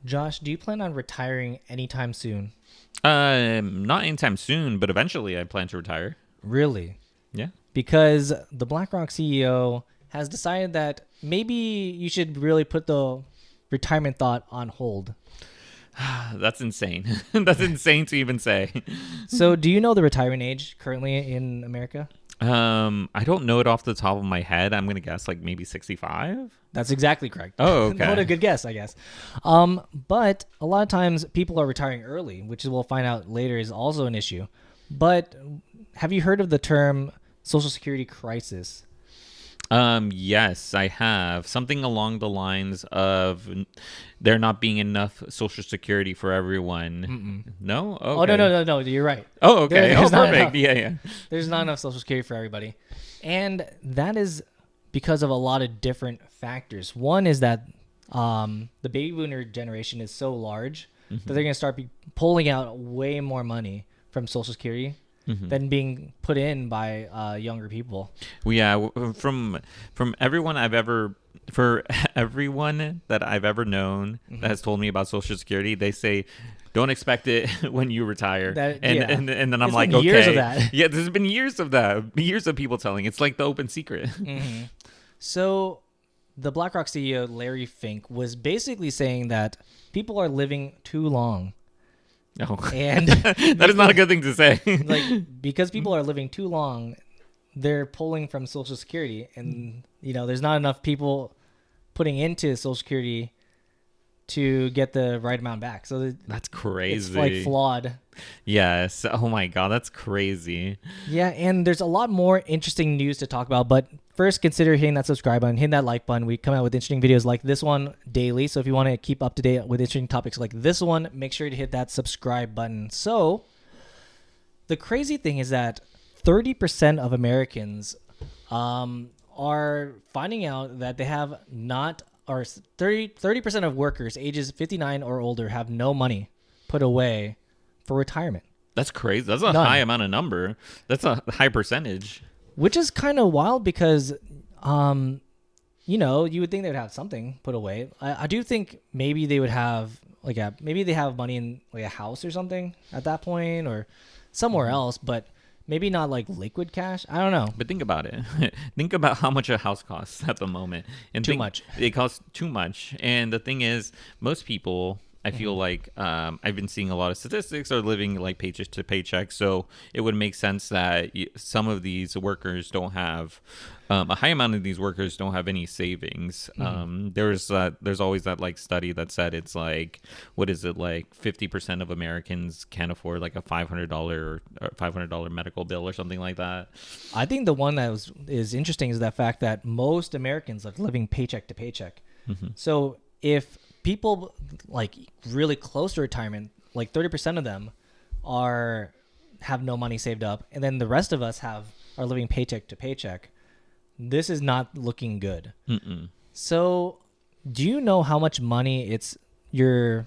Josh, do you plan on retiring anytime soon? Not anytime soon, but eventually I plan to retire. Really? Yeah. Because the BlackRock CEO has decided that maybe you should really put the retirement thought on hold. That's insane. That's insane to even say. So, do you know the retirement age currently in America? I don't know it off the top of my head. I'm gonna guess like maybe 65. That's exactly correct. Oh, What a okay. good guess, I guess. But a lot of times people are retiring early, which we'll find out later is also an issue. But have you heard of the term Social Security crisis? Yes, I have something along the lines of there not being enough Social Security for everyone. No? Oh, no, Okay. no, no, no. You're right. Oh, okay. There's Oh, not perfect. enough. Yeah, yeah. There's not enough Social Security for everybody. And that is because of a lot of different factors. One is that the baby boomer generation is so large that they're going to start pulling out way more money from Social Security than being put in by younger people. Well, yeah. From everyone I've ever for everyone that I've ever known that has told me about Social Security, they say, "Don't expect it when you retire." That- and, yeah. and then I'm It's like, been okay, years of that. yeah. There's been years of that, years of people telling. It's like the open secret. So the BlackRock CEO, Larry Fink, was basically saying that people are living too long. No, And that is not a good thing to say. like because people are living too long, they're pulling from Social Security, and there's not enough people putting into Social Security to get the right amount back. So That's it's crazy. like flawed. Yes. Oh my God, that's crazy. Yeah, and there's a lot more interesting news to talk about, but first consider hitting that subscribe button, hitting that like button. We come out with interesting videos like this one daily. So if you want to keep up to date with interesting topics like this one, make sure to hit that subscribe button. So the crazy thing is that 30% of Americans are finding out that they have not, or 30% of workers ages 59 or older have no money put away for retirement. That's crazy. That's a None. high amount of number. That's a high percentage. Which is kind of wild because, you would think they would have something put away. I do think maybe they would have maybe they have money in like a house or something at that point or somewhere else, but maybe not like liquid cash. I don't know. But think about it. Think about how much a house costs at the moment. And Too much. It costs too much. And the thing is, most people, I feel like I've been seeing a lot of statistics are living like paycheck to paycheck. So it would make sense that some of these workers don't have a high amount of these workers don't have any savings. There's always that like study that said it's like, what is it, like 50% of Americans can't afford like a $500 medical bill or something like that. I think the one that is interesting is that fact that most Americans are living paycheck to paycheck. So if people like really close to retirement, like 30% of them have no money saved up, and then the rest of us are living paycheck to paycheck. This is not looking good. So, do you know how much money you're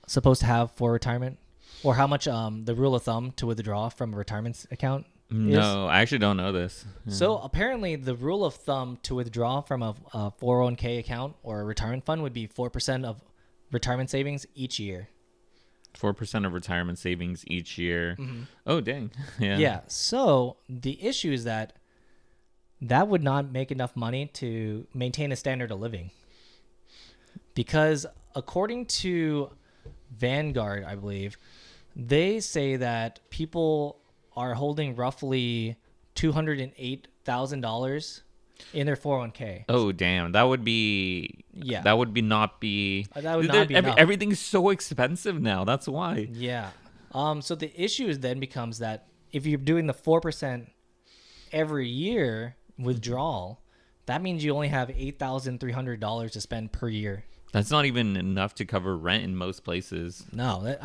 supposed to have for retirement, or how much the rule of thumb to withdraw from a retirement account is? No, I actually don't know this. So apparently, the rule of thumb to withdraw from a 401k account or a retirement fund would be 4% of retirement savings each year. 4% of retirement savings each year. Oh, dang. Yeah. Yeah. So the issue is that would not make enough money to maintain a standard of living. Because according to Vanguard, I believe, they say that people are holding roughly $208,000 in their 401k. Oh, damn. That would be... Yeah. That would not be... That would not be enough. Everything's so expensive now. That's why. Yeah. So the issue then becomes that if you're doing the 4% every year withdrawal, that means you only have $8,300 to spend per year. That's not even enough to cover rent in most places. No,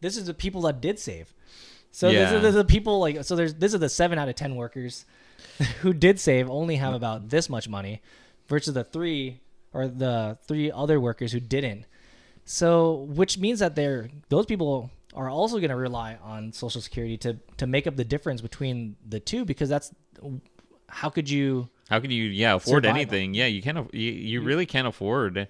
this is the people that did save. So Yeah. there's the people this is the 7 out of 10 workers who did save only have about this much money versus the 3 other workers who didn't. So, which means that those people are also going to rely on Social Security to make up the difference between the two, because how could you afford survive? anything? Yeah, you can't. You really can't afford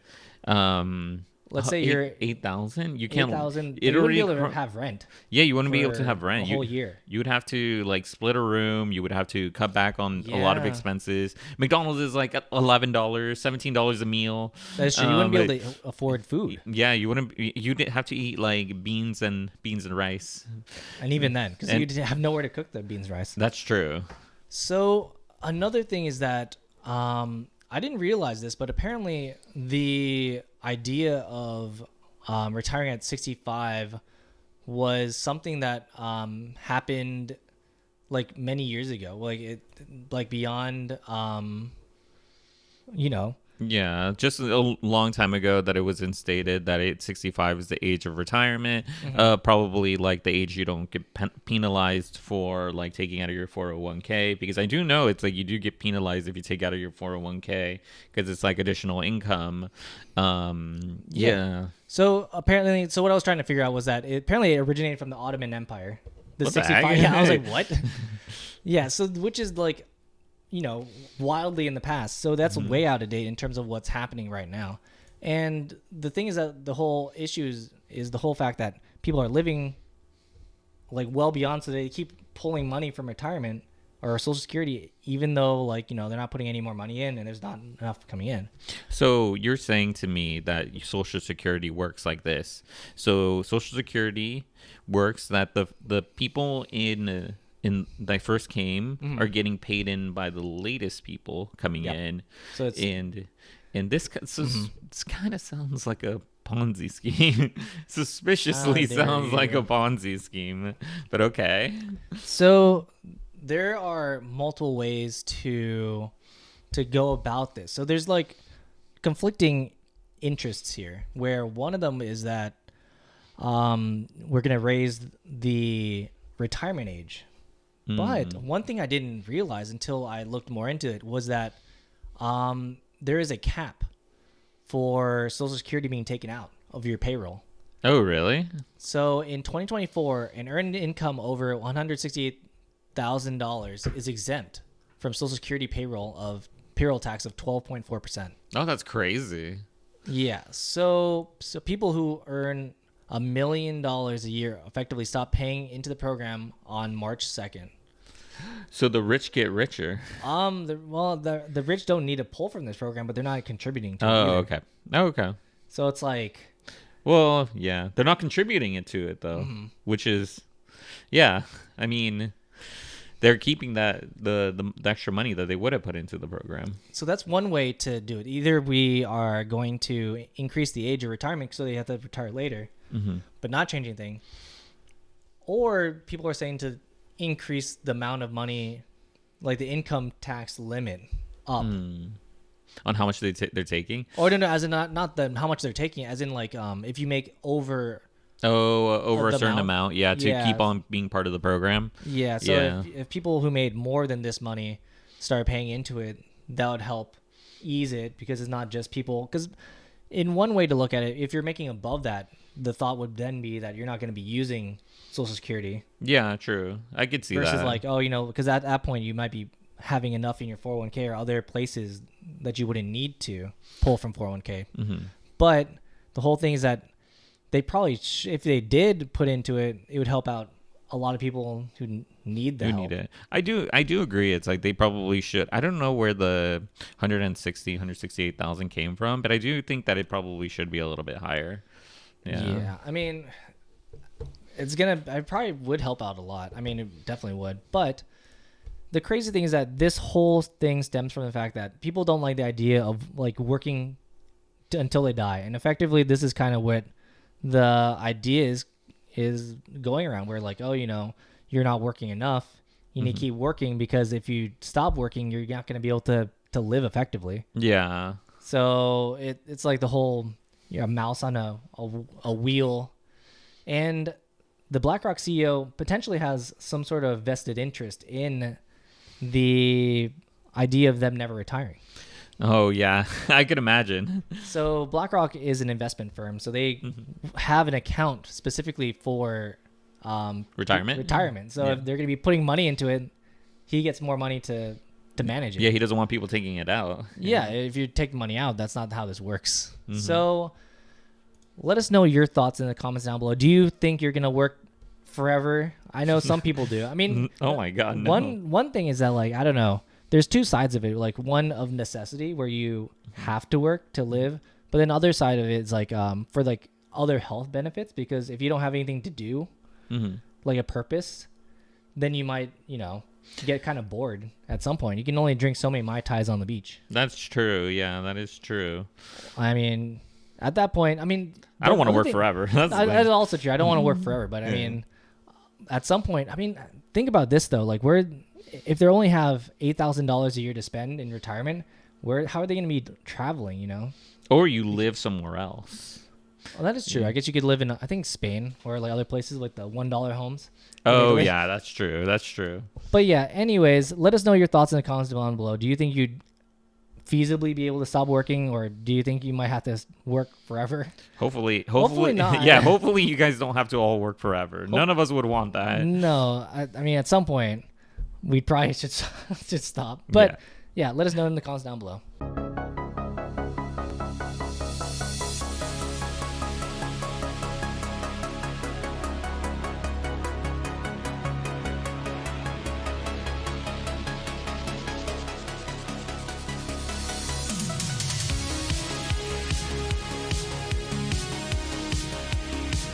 let's say you're 8,000. You can't. 8,000. It You wouldn't be already. able to have rent Yeah, you wouldn't be able to for have rent. a whole year. You would have to like split a room. You would have to cut back on a lot of Yeah. expenses. McDonald's is like $11, $17 a meal. That's true. You wouldn't be able to afford food, Yeah, you wouldn't. You'd have to eat like beans and rice. and even then, because And- you'd have nowhere to cook the beans rice. That's true. So another thing is that I didn't realize this, but apparently the idea of retiring at 65 was something that happened like many years ago, like beyond, you know. Yeah, just a long time ago that it was instated that 65 is the age of retirement. Probably like the age you don't get penalized for like taking out of your 401k, because I do know it's like you do get penalized if you take out of your 401k because it's like additional income. Yeah. So apparently, so what I was trying to figure out was that apparently it originated from the Ottoman Empire. The What the 65. heck? Yeah, I was like, what? Yeah, so which is like, you know, wildly in the past. So that's way out of date in terms of what's happening right now. And the thing is that the whole issue is the whole fact that people are living like well beyond, so they keep pulling money from retirement or Social Security, even though like, you know, they're not putting any more money in and there's not enough coming in. So you're saying to me that Social Security works like this. So Social Security works that the people in that first came are getting paid in by the latest people coming in. So it's and this this kind of sounds like a Ponzi scheme. Suspiciously there sounds you like go. a Ponzi scheme, but okay. So there are multiple ways to go about this. So there's like conflicting interests here, where one of them is that we're going to raise the retirement age. But one thing I didn't realize until I looked more into it was that there is a cap for Social Security being taken out of your payroll. Oh, really? So in 2024, an earned income over $168,000 is exempt from Social Security payroll tax of 12.4%. Oh, that's crazy. Yeah. So people who earn $1 million a year effectively stop paying into the program on March 2nd. So the rich get richer. The rich don't need to pull from this program, but they're not contributing to it Oh, either. okay. Oh, okay. So it's like, Well, yeah, they're not contributing it to it though, which is, yeah. I mean, they're keeping that the extra money that they would have put into the program. so that's one way to do it. Either we are going to increase the age of retirement so they have to retire later, but not change anything, or people are saying to increase the amount of money, like the income tax limit, up. On how much they're taking. Or no, as in not how much they're taking, as in like if you make over. Over a the certain amount? amount, yeah, to Yeah. keep on being part of the program. Yeah, so Yeah. if people who made more than this money start paying into it, that would help ease it, because it's not just people. Because in one way to look at it, if you're making above that, the thought would then be that you're not going to be using Social Security. Yeah, true. I could see Versus that. like, oh, you know, because at that point you might be having enough in your 401k or other places that you wouldn't need to pull from 401k. But the whole thing is that they probably, if they did put into it, it would help out a lot of people who need the Who help. need it. I do agree. It's like they probably should. I don't know where the 168,000 came from, but I do think that it probably should be a little bit higher. Yeah. I mean, I probably would help out a lot. I mean, it definitely would. But the crazy thing is that this whole thing stems from the fact that people don't like the idea of like working until they die. And effectively, this is kind of what the idea is going around, where like, oh, you know, you're not working enough. You need to keep working, because if you stop working, you're not going to be able to live effectively. Yeah. So it's like the whole, you know, mouse on a wheel. And the BlackRock CEO potentially has some sort of vested interest in the idea of them never retiring. Oh, yeah. I could imagine. So BlackRock is an investment firm, so they have an account specifically for Retirement. So Yeah. if they're going to be putting money into it, he gets more money to manage it. Yeah, he doesn't want people taking it out. Yeah, if you take the money out, that's not how this works. So Let us know your thoughts in the comments down below. Do you think you're gonna work forever? I know some people do. I mean, oh my God, no. One thing is that, like, I don't know. There's two sides of it. Like, one of necessity where you have to work to live, but then the other side of it is like for like other health benefits, because if you don't have anything to do, like a purpose, then you might, get kind of bored at some point. You can only drink so many Mai Tais on the beach. That's true. Yeah, that is true. I mean, at that point, I mean, I don't want to work forever. That's also true. I don't want to work forever, but I mean, at some point, I mean, think about this though. Like, if they only have $8,000 a year to spend in retirement, how are they going to be traveling? Or you live somewhere else. Well, that is true. I guess you could live in, I think, Spain or like other places like the $1 homes. Oh yeah, that's true. That's true. But yeah, anyways, let us know your thoughts in the comments down below. Do you think you'd feasibly be able to stop working, or do you think you might have to work forever? Hopefully not. Yeah, hopefully you guys don't have to all work forever. None of us would want that. No, I mean, at some point we probably should stop. But yeah, let us know in the comments down below.